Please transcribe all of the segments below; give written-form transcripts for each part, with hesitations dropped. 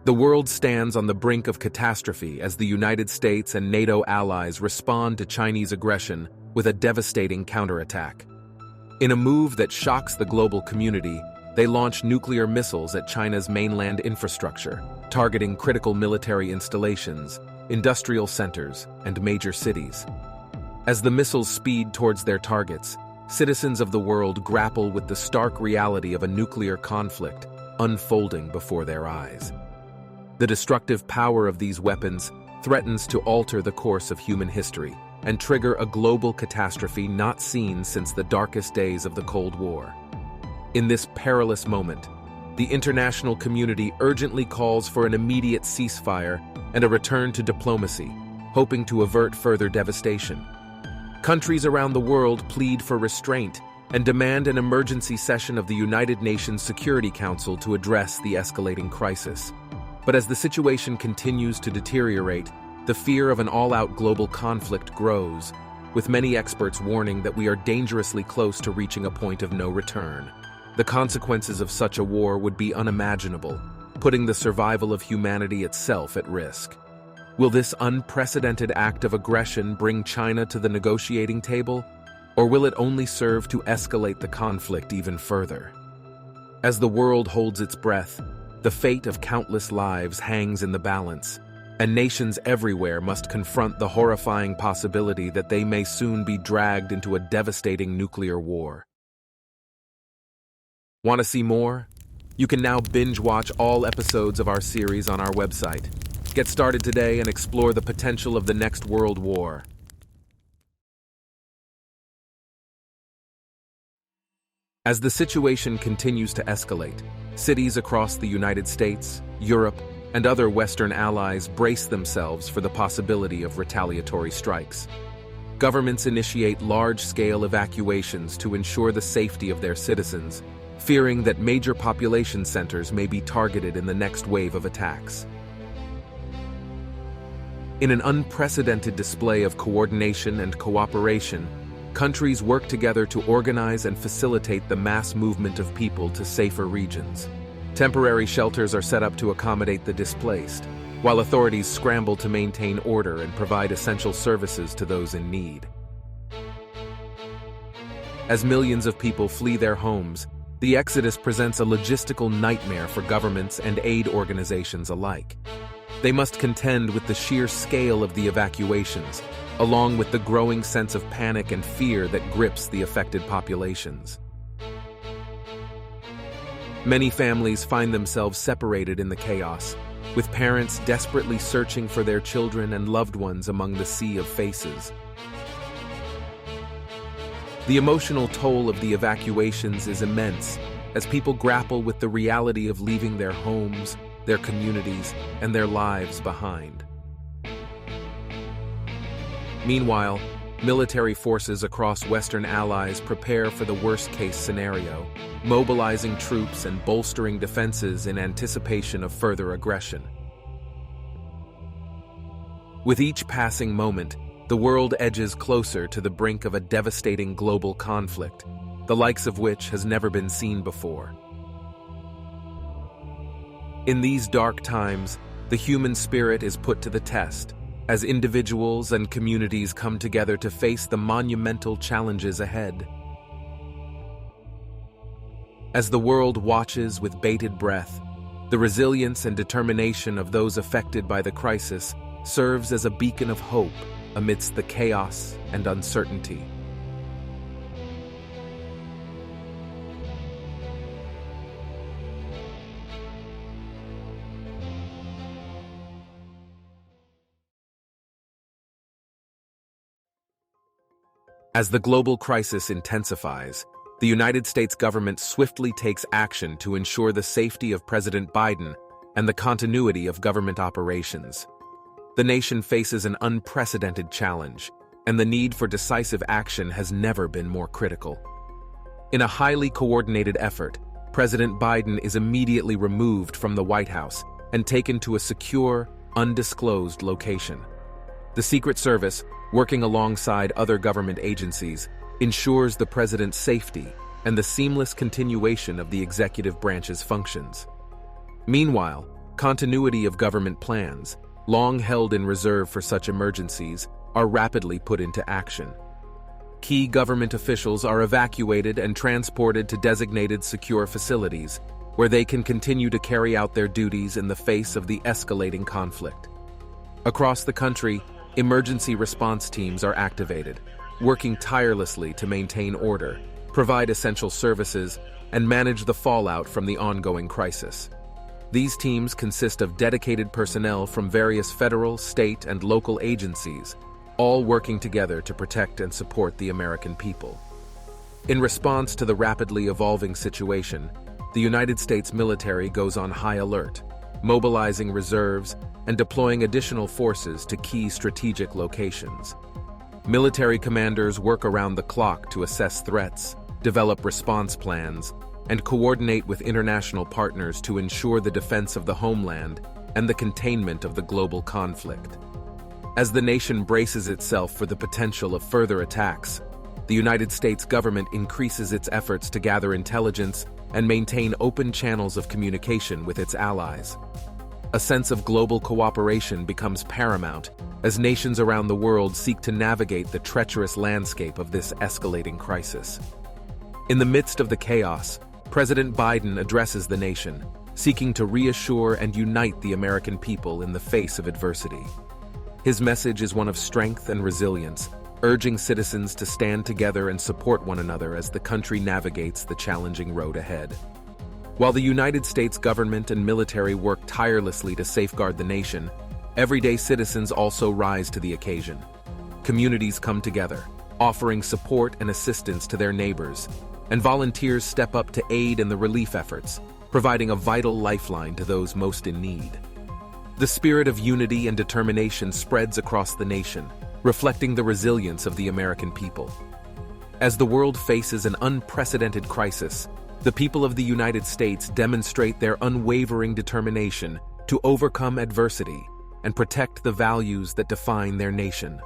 The world stands on the brink of catastrophe as the United States and NATO allies respond to Chinese aggression with a devastating counterattack. In a move that shocks the global community, they launch nuclear missiles at China's mainland infrastructure, targeting critical military installations, industrial centers, and major cities. As the missiles speed towards their targets, citizens of the world grapple with the stark reality of a nuclear conflict unfolding before their eyes. The destructive power of these weapons threatens to alter the course of human history and trigger a global catastrophe not seen since the darkest days of the Cold War. In this perilous moment, the international community urgently calls for an immediate ceasefire and a return to diplomacy, hoping to avert further devastation. Countries around the world plead for restraint and demand an emergency session of the United Nations Security Council to address the escalating crisis. But as the situation continues to deteriorate, the fear of an all-out global conflict grows, with many experts warning that we are dangerously close to reaching a point of no return. The consequences of such a war would be unimaginable, putting the survival of humanity itself at risk. Will this unprecedented act of aggression bring China to the negotiating table, or will it only serve to escalate the conflict even further? As the world holds its breath, the fate of countless lives hangs in the balance, and nations everywhere must confront the horrifying possibility that they may soon be dragged into a devastating nuclear war. Want to see more? You can now binge-watch all episodes of our series on our website. Get started today and explore the potential of the next world war. As the situation continues to escalate, cities across the United States, Europe, and other Western allies brace themselves for the possibility of retaliatory strikes. Governments initiate large-scale evacuations to ensure the safety of their citizens, fearing that major population centers may be targeted in the next wave of attacks. In an unprecedented display of coordination and cooperation, countries work together to organize and facilitate the mass movement of people to safer regions. Temporary shelters are set up to accommodate the displaced, while authorities scramble to maintain order and provide essential services to those in need. As millions of people flee their homes, the exodus presents a logistical nightmare for governments and aid organizations alike. They must contend with the sheer scale of the evacuations, along with the growing sense of panic and fear that grips the affected populations. Many families find themselves separated in the chaos, with parents desperately searching for their children and loved ones among the sea of faces. The emotional toll of the evacuations is immense, as people grapple with the reality of leaving their homes, their communities, and their lives behind. Meanwhile, military forces across Western allies prepare for the worst-case scenario, mobilizing troops and bolstering defenses in anticipation of further aggression. With each passing moment, the world edges closer to the brink of a devastating global conflict, the likes of which has never been seen before. In these dark times, the human spirit is put to the test, as individuals and communities come together to face the monumental challenges ahead. As the world watches with bated breath, the resilience and determination of those affected by the crisis serves as a beacon of hope amidst the chaos and uncertainty. As the global crisis intensifies, the United States government swiftly takes action to ensure the safety of President Biden and the continuity of government operations. The nation faces an unprecedented challenge, and the need for decisive action has never been more critical. In a highly coordinated effort, President Biden is immediately removed from the White House and taken to a secure, undisclosed location. The Secret Service, working alongside other government agencies, ensures the president's safety and the seamless continuation of the executive branch's functions. Meanwhile, Continuity of government plans, long held in reserve for such emergencies, are rapidly put into action. Key government officials are evacuated and transported to designated secure facilities, where they can continue to carry out their duties in the face of the escalating conflict. Across the country, emergency response teams are activated, working tirelessly to maintain order, provide essential services, and manage the fallout from the ongoing crisis. These teams consist of dedicated personnel from various federal, state, and local agencies, all working together to protect and support the American people. In response to the rapidly evolving situation, the United States military goes on high alert, mobilizing reserves and deploying additional forces to key strategic locations. Military commanders work around the clock to assess threats, develop response plans, and coordinate with international partners to ensure the defense of the homeland and the containment of the global conflict. As the nation braces itself for the potential of further attacks, the United States government increases its efforts to gather intelligence and maintain open channels of communication with its allies. A sense of global cooperation becomes paramount as nations around the world seek to navigate the treacherous landscape of this escalating crisis. In the midst of the chaos, President Biden addresses the nation, seeking to reassure and unite the American people in the face of adversity. His message is one of strength and resilience, urging citizens to stand together and support one another as the country navigates the challenging road ahead. While the United States government and military work tirelessly to safeguard the nation, everyday citizens also rise to the occasion. Communities come together, offering support and assistance to their neighbors, and volunteers step up to aid in the relief efforts, providing a vital lifeline to those most in need. The spirit of unity and determination spreads across the nation, reflecting the resilience of the American people. As the world faces an unprecedented crisis, the people of the United States demonstrate their unwavering determination to overcome adversity and protect the values that define their nation.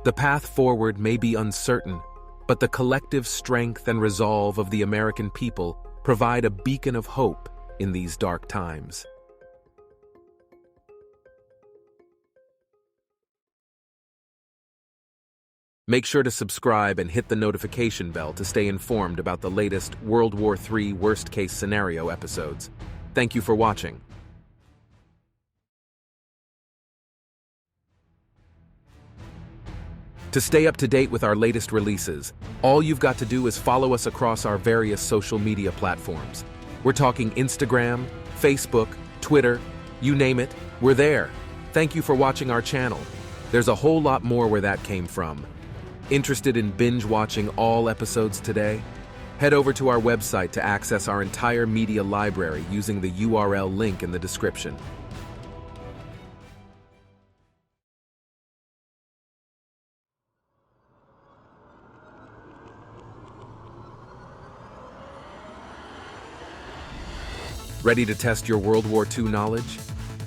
The path forward may be uncertain, but the collective strength and resolve of the American people provide a beacon of hope in these dark times. Make sure to subscribe and hit the notification bell to stay informed about the latest World War III worst-case scenario episodes. Thank you for watching. To stay up to date with our latest releases, all you've got to do is follow us across our various social media platforms. We're talking Instagram, Facebook, Twitter, you name it, we're there. Thank you for watching our channel. There's a whole lot more where that came from. Interested in binge-watching all episodes today? Head over to our website to access our entire media library using the URL link in the description. Ready to test your World War II knowledge?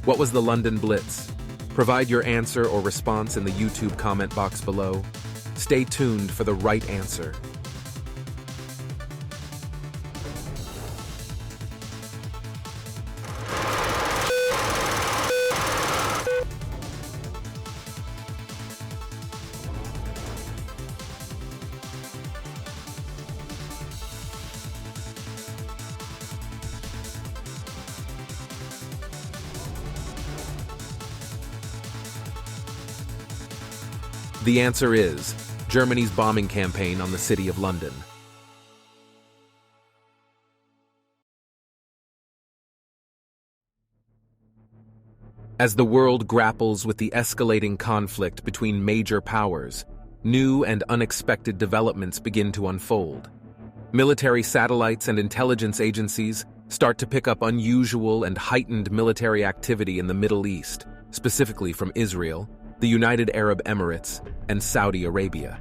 What was the London Blitz? Provide your answer or response in the YouTube comment box below. Stay tuned for the right answer. The answer is Germany's bombing campaign on the city of London. As the world grapples with the escalating conflict between major powers, new and unexpected developments begin to unfold. Military satellites and intelligence agencies start to pick up unusual and heightened military activity in the Middle East, specifically from Israel, the United Arab Emirates, and Saudi Arabia.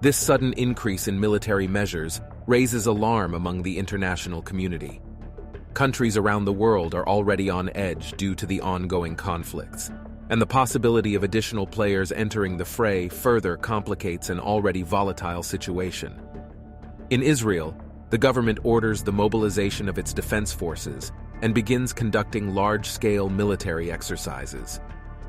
This sudden increase in military measures raises alarm among the international community. Countries around the world are already on edge due to the ongoing conflicts, and the possibility of additional players entering the fray further complicates an already volatile situation. In Israel, the government orders the mobilization of its defense forces and begins conducting large-scale military exercises.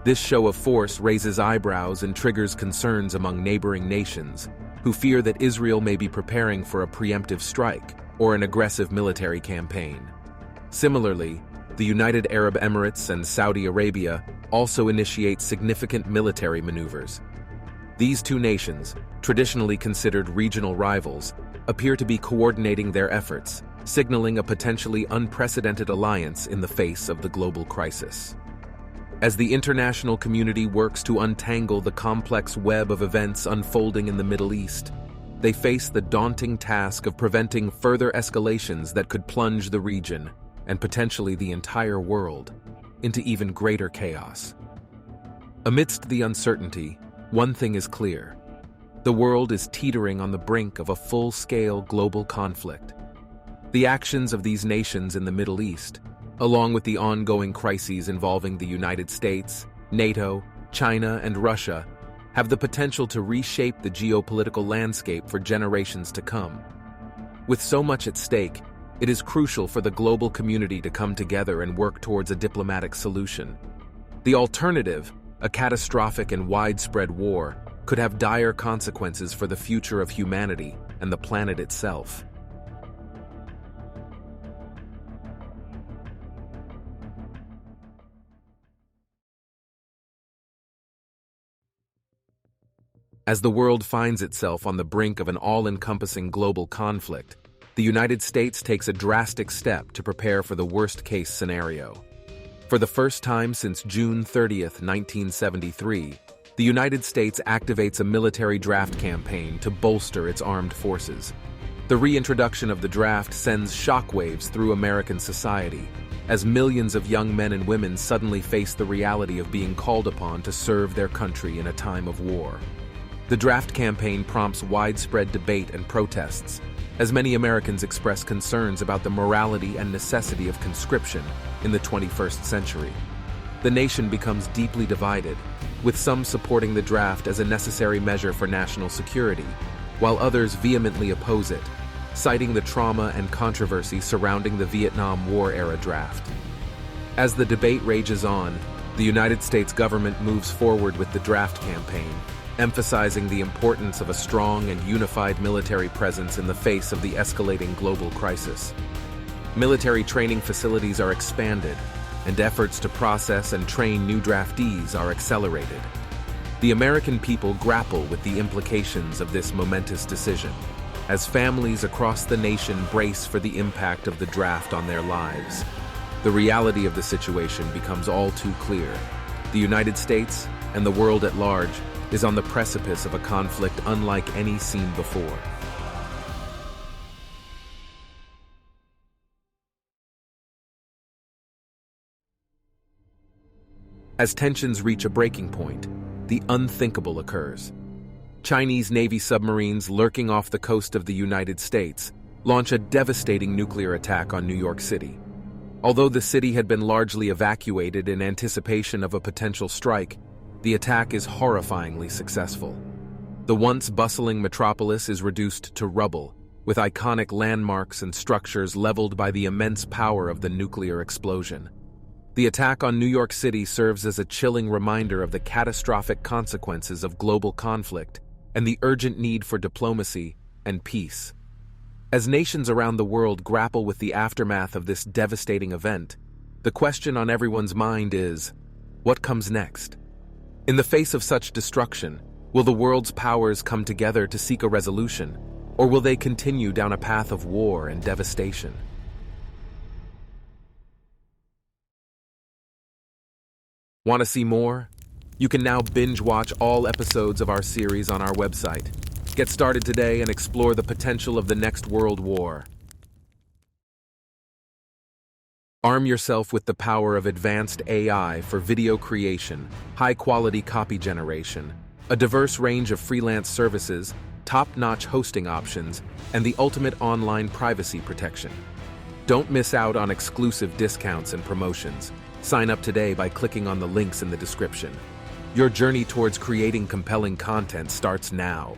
This show of force raises eyebrows and triggers concerns among neighboring nations, who fear that Israel may be preparing for a preemptive strike or an aggressive military campaign. Similarly, the United Arab Emirates and Saudi Arabia also initiate significant military maneuvers. These two nations, traditionally considered regional rivals, appear to be coordinating their efforts, signaling a potentially unprecedented alliance in the face of the global crisis. As the international community works to untangle the complex web of events unfolding in the Middle East, they face the daunting task of preventing further escalations that could plunge the region, and potentially the entire world, into even greater chaos. Amidst the uncertainty, one thing is clear: the world is teetering on the brink of a full-scale global conflict. The actions of these nations in the Middle East, along with the ongoing crises involving the United States, NATO, China, and Russia, have the potential to reshape the geopolitical landscape for generations to come. With so much at stake, it is crucial for the global community to come together and work towards a diplomatic solution. The alternative, a catastrophic and widespread war, could have dire consequences for the future of humanity and the planet itself. As the world finds itself on the brink of an all-encompassing global conflict, the United States takes a drastic step to prepare for the worst-case scenario. For the first time since June 30th, 1973, the United States activates a military draft campaign to bolster its armed forces. The reintroduction of the draft sends shockwaves through American society, as millions of young men and women suddenly face the reality of being called upon to serve their country in a time of war. The draft campaign prompts widespread debate and protests, as many Americans express concerns about the morality and necessity of conscription in the 21st century. The nation becomes deeply divided, with some supporting the draft as a necessary measure for national security, while others vehemently oppose it, citing the trauma and controversy surrounding the Vietnam War-era draft. As the debate rages on, the United States government moves forward with the draft campaign, emphasizing the importance of a strong and unified military presence in the face of the escalating global crisis. Military training facilities are expanded, and efforts to process and train new draftees are accelerated. The American people grapple with the implications of this momentous decision, as families across the nation brace for the impact of the draft on their lives. The reality of the situation becomes all too clear. The United States, and the world at large, is on the precipice of a conflict unlike any seen before. As tensions reach a breaking point, the unthinkable occurs. Chinese Navy submarines lurking off the coast of the United States launch a devastating nuclear attack on New York City. Although the city had been largely evacuated in anticipation of a potential strike, the attack is horrifyingly successful. The once bustling metropolis is reduced to rubble, with iconic landmarks and structures leveled by the immense power of the nuclear explosion. The attack on New York City serves as a chilling reminder of the catastrophic consequences of global conflict and the urgent need for diplomacy and peace. As nations around the world grapple with the aftermath of this devastating event, the question on everyone's mind is, what comes next? In the face of such destruction, will the world's powers come together to seek a resolution, or will they continue down a path of war and devastation? Want to see more? You can now binge-watch all episodes of our series on our website. Get started today and explore the potential of the next world war. Arm yourself with the power of advanced AI for video creation, high-quality copy generation, a diverse range of freelance services, top-notch hosting options, and the ultimate online privacy protection. Don't miss out on exclusive discounts and promotions. Sign up today by clicking on the links in the description. Your journey towards creating compelling content starts now.